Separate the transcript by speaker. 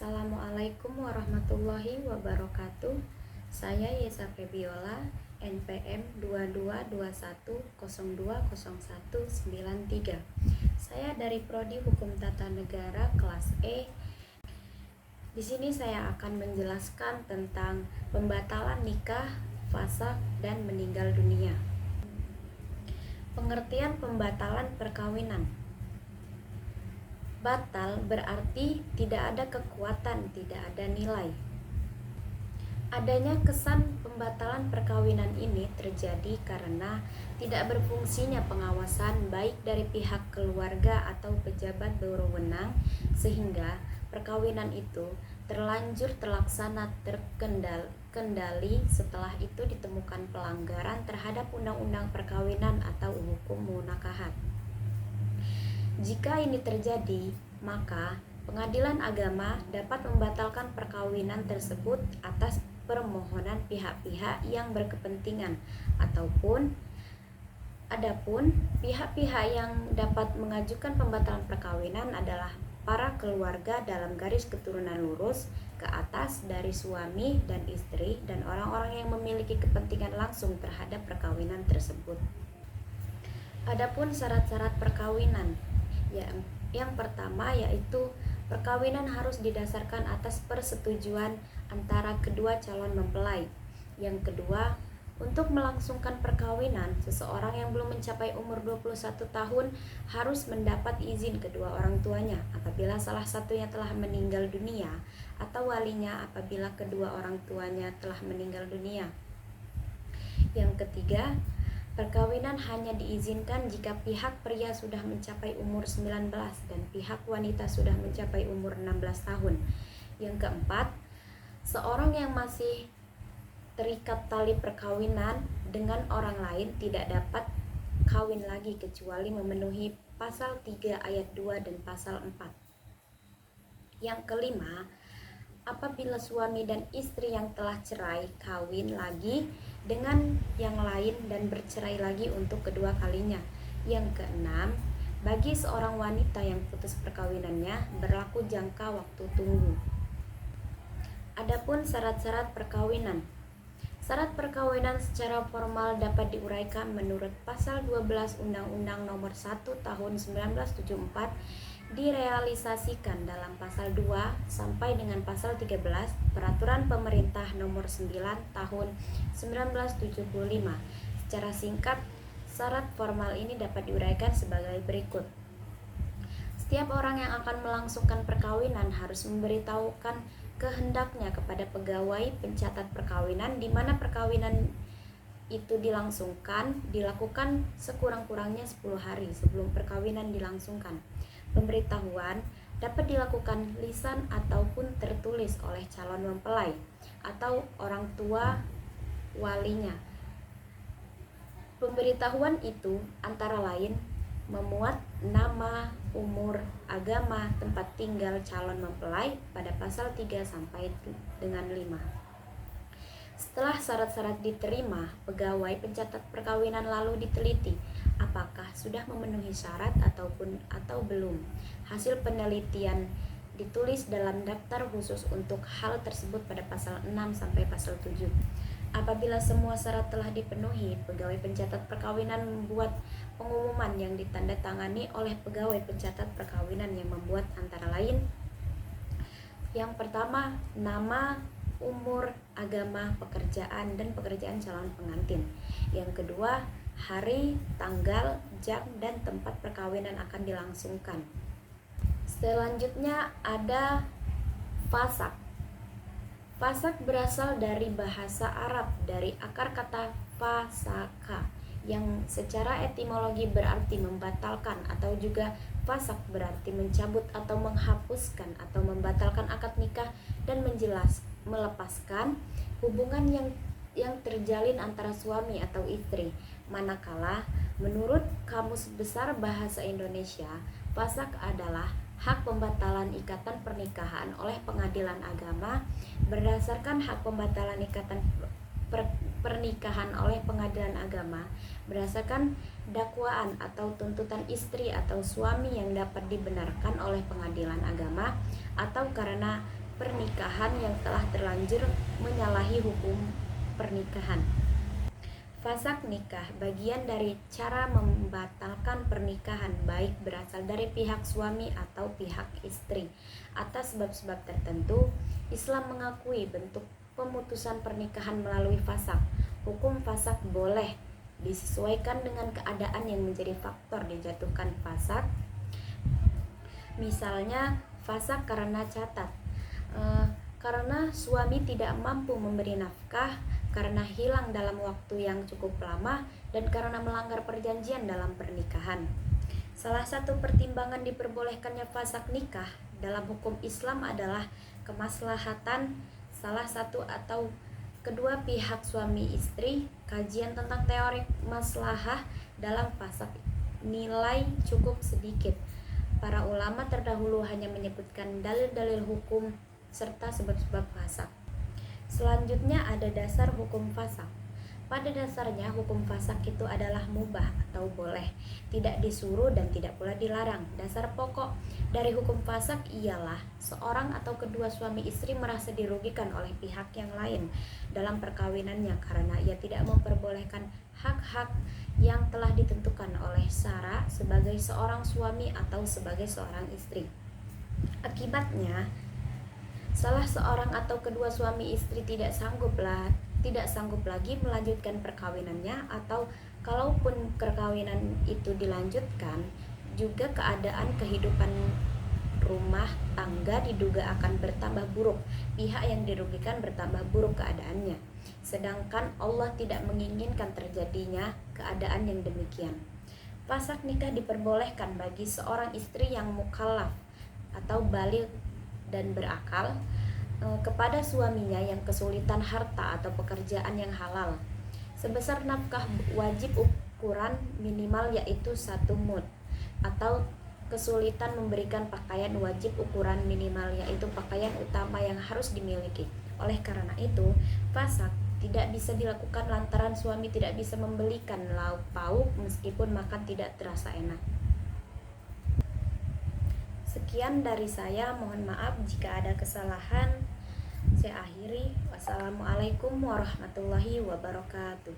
Speaker 1: Assalamualaikum warahmatullahi wabarakatuh. Saya Yesa Febiola, NPM 2221020193. Saya dari Prodi Hukum Tata Negara kelas E. Di sini saya akan menjelaskan tentang pembatalan nikah, fasakh, dan meninggal dunia. Pengertian pembatalan perkawinan. Batal berarti tidak ada kekuatan, tidak ada nilai. Adanya kesan pembatalan perkawinan ini terjadi karena tidak berfungsinya pengawasan baik dari pihak keluarga atau pejabat berwenang, sehingga perkawinan itu terlanjur terlaksana terkendali setelah itu ditemukan pelanggaran terhadap undang-undang perkawinan atau hukum munakahat. Jika ini terjadi, maka pengadilan agama dapat membatalkan perkawinan tersebut atas permohonan pihak-pihak yang berkepentingan adapun pihak-pihak yang dapat mengajukan pembatalan perkawinan adalah para keluarga dalam garis keturunan lurus ke atas dari suami dan istri dan orang-orang yang memiliki kepentingan langsung terhadap perkawinan tersebut. Adapun syarat-syarat perkawinan, yang pertama yaitu perkawinan harus didasarkan atas persetujuan antara kedua calon mempelai. Yang kedua, untuk melangsungkan perkawinan, seseorang yang belum mencapai umur 21 tahun harus mendapat izin kedua orang tuanya apabila salah satunya telah meninggal dunia atau walinya apabila kedua orang tuanya telah meninggal dunia. Yang ketiga, perkawinan hanya diizinkan jika pihak pria sudah mencapai umur 19 dan pihak wanita sudah mencapai umur 16 tahun. Yang keempat, seorang yang masih terikat tali perkawinan dengan orang lain tidak dapat kawin lagi kecuali memenuhi pasal 3 ayat 2 dan pasal 4. Yang kelima, apabila suami dan istri yang telah cerai kawin lagi dengan yang lain dan bercerai lagi untuk kedua kalinya. Yang keenam, bagi seorang wanita yang putus perkawinannya berlaku jangka waktu tunggu. Adapun syarat-syarat perkawinan. Syarat perkawinan secara formal dapat diuraikan menurut pasal 12 Undang-Undang Nomor 1 Tahun 1974 direalisasikan dalam pasal 2 sampai dengan pasal 13 Peraturan Pemerintah Nomor 9 Tahun 1975. Secara singkat, syarat formal ini dapat diuraikan sebagai berikut. Setiap orang yang akan melangsungkan perkawinan harus memberitahukan kehendaknya kepada pegawai pencatat perkawinan di mana perkawinan itu dilakukan sekurang-kurangnya 10 hari sebelum perkawinan dilangsungkan. Pemberitahuan dapat dilakukan lisan ataupun tertulis oleh calon mempelai atau orang tua walinya. Pemberitahuan itu antara lain memuat nama, umur, agama, tempat tinggal calon mempelai pada pasal 3 sampai dengan 5. Setelah syarat-syarat diterima, pegawai pencatat perkawinan lalu diteliti apakah sudah memenuhi syarat atau belum. Hasil penelitian ditulis dalam daftar khusus untuk hal tersebut pada pasal 6 sampai pasal 7. Apabila semua syarat telah dipenuhi, pegawai pencatat perkawinan membuat pengumuman yang ditandatangani oleh pegawai pencatat perkawinan yang membuat antara lain: yang pertama, nama, umur, agama, pekerjaan, dan pekerjaan calon pengantin. Yang kedua, hari, tanggal, jam, dan tempat perkawinan akan dilangsungkan. Selanjutnya ada fasakh. Fasakh berasal dari bahasa Arab dari akar kata fasaka yang secara etimologi berarti membatalkan, atau juga fasakh berarti mencabut atau menghapuskan atau membatalkan akad nikah dan melepaskan hubungan yang terjalin antara suami atau istri. Manakala menurut Kamus Besar Bahasa Indonesia, fasakh adalah hak pembatalan ikatan pernikahan oleh pengadilan agama berdasarkan hak pembatalan ikatan pernikahan oleh pengadilan agama berdasarkan dakwaan atau tuntutan istri atau suami yang dapat dibenarkan oleh pengadilan agama atau karena pernikahan yang telah terlanjur menyalahi hukum pernikahan. Fasakh nikah bagian dari cara membatalkan pernikahan, baik berasal dari pihak suami atau pihak istri. Atas sebab-sebab tertentu, Islam mengakui bentuk pemutusan pernikahan melalui fasakh. Hukum fasakh boleh disesuaikan dengan keadaan yang menjadi faktor dijatuhkan fasakh. Misalnya fasakh karena catat, karena suami tidak mampu memberi nafkah, karena hilang dalam waktu yang cukup lama, dan karena melanggar perjanjian dalam pernikahan. Salah satu pertimbangan diperbolehkannya fasakh nikah dalam hukum Islam adalah kemaslahatan salah satu atau kedua pihak suami istri. Kajian tentang teori maslahah dalam fasakh nilai cukup sedikit. Para ulama terdahulu hanya menyebutkan dalil-dalil hukum serta sebab-sebab fasakh. Selanjutnya ada dasar hukum fasakh. Pada dasarnya hukum fasakh itu adalah mubah atau boleh, tidak disuruh dan tidak pula dilarang. Dasar pokok dari hukum fasakh ialah seorang atau kedua suami istri merasa dirugikan oleh pihak yang lain dalam perkawinannya karena ia tidak memperbolehkan hak-hak yang telah ditentukan oleh syara sebagai seorang suami atau sebagai seorang istri. Akibatnya, salah seorang atau kedua suami istri tidak sanggup lagi melanjutkan perkawinannya, atau kalaupun perkawinan itu dilanjutkan, juga keadaan kehidupan rumah tangga diduga akan bertambah buruk. Pihak yang dirugikan bertambah buruk keadaannya. Sedangkan Allah tidak menginginkan terjadinya keadaan yang demikian. Fasakh nikah diperbolehkan bagi seorang istri yang mukallaf atau baligh dan berakal kepada suaminya yang kesulitan harta atau pekerjaan yang halal sebesar nafkah wajib ukuran minimal yaitu 1 mud, atau kesulitan memberikan pakaian wajib ukuran minimal yaitu pakaian utama yang harus dimiliki. Oleh karena itu, fasakh tidak bisa dilakukan lantaran suami tidak bisa membelikan lauk pauk meskipun makan tidak terasa enak. Sekian dari saya, mohon maaf jika ada kesalahan. Saya akhiri. Wassalamualaikum warahmatullahi wabarakatuh.